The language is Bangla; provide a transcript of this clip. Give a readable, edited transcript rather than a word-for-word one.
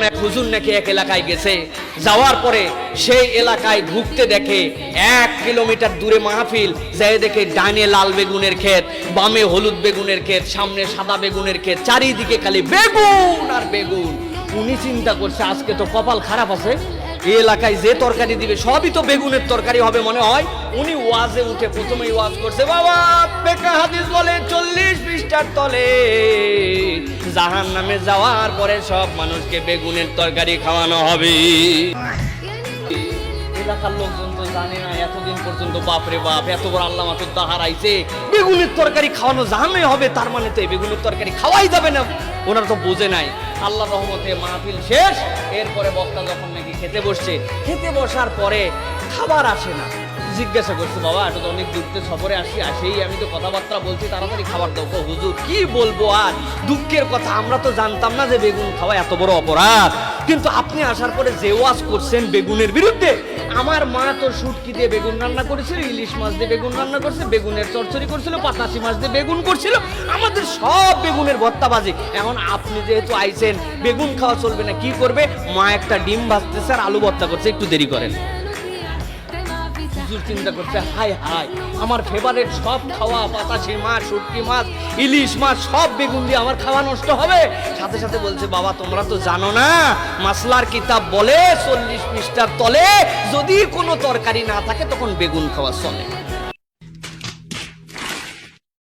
এক হুজুর নাকি এক এলাকায় গেছে, যাওয়ার পরে সেই এলাকায় ঢুকতে দেখে 1 কিলোমিটার দূরে মাহফিল, যাই দেখে ডানে লাল বেগুনের ক্ষেত, বামে হলুদ বেগুনের ক্ষেত, সামনে সাদা বেগুনের ক্ষেত, চারিদিকে খালি বেগুন আর বেগুন। উনি চিন্তা করছে আজকে তো কপাল খারাপ আছে, এই এলাকায় যে তরকারি দিবে সবই তো বেগুনের তরকারি হবে মনে হয়। উনি ওয়াজে উঠে প্রথমেই ওয়াজ করছে, বাবা ফিকহ হাদিস বলে 40 পৃষ্ঠার তলে জাহান্নামে যাওয়ার পরে সব মানুষকে বেগুনের তরকারি খাওয়ানো হবে। এলাকার লোকজন তো জানে না এতদিন পর্যন্ত, বাপরে বাপ এত বড় আল্লাহ মাতুদ্দা হারাইছে, বেগুনের তরকারি খাওয়ানো জাহান্নামে হবে, তার মানে তো এই বেগুনের তরকারি খাওয়াই যাবে না। ওনারা তো বোঝে নাই। আল্লাহর রহমতে মাহফিল শেষ, এরপরে বক্তা যখন নাকি খেতে বসছে, খেতে বসার পরে খাবার আসে না। জিজ্ঞাসা করছে, বাবা এটা তো অনেক দূরতে সফরে আসেই আমি তো কথাবার্তা বলছি, তাড়াতাড়ি খাবার দাও। হুজুর কি বলবো আর, দুঃখের কথা আমরা তো জানতাম না যে বেগুন খাওয়া এত বড় অপরাধ, কিন্তু আপনি আসার পরে যে ওয়াজ করছেন বেগুনের বিরুদ্ধে। আমার মা তো শুটকি দিয়ে বেগুন রান্না করেছিল, ইলিশ মাছ দিয়ে বেগুন রান্না করছে, বেগুনের চচ্চড়ি করছিল, পাতাশি মাছ দিয়ে বেগুন করছিল, আমাদের সব বেগুনের ভর্তাবাজি। এখন আপনি যেহেতু আইছেন, বেগুন খাওয়া চলবে না, কি করবে? মা একটা ডিম ভাজতেছে আর আলু ভর্তা করছে, একটু দেরি করেন। চিন্তা করছে, হাই হাই আমার ফেভারিট সব খাওয়া, পাতাশি মাছ, শুটকি মাছ, ইলিশ মাছ সব বেগুন দিয়ে আমার খাওয়া নষ্ট হবে। সাথে সাথে বলছে, বাবা তোমরা তো জানো না, মাসলার কিতাব বলে 40 পৃষ্ঠার তলে যদি কোনো তরকারি না থাকে তখন বেগুন খাওয়া চলে।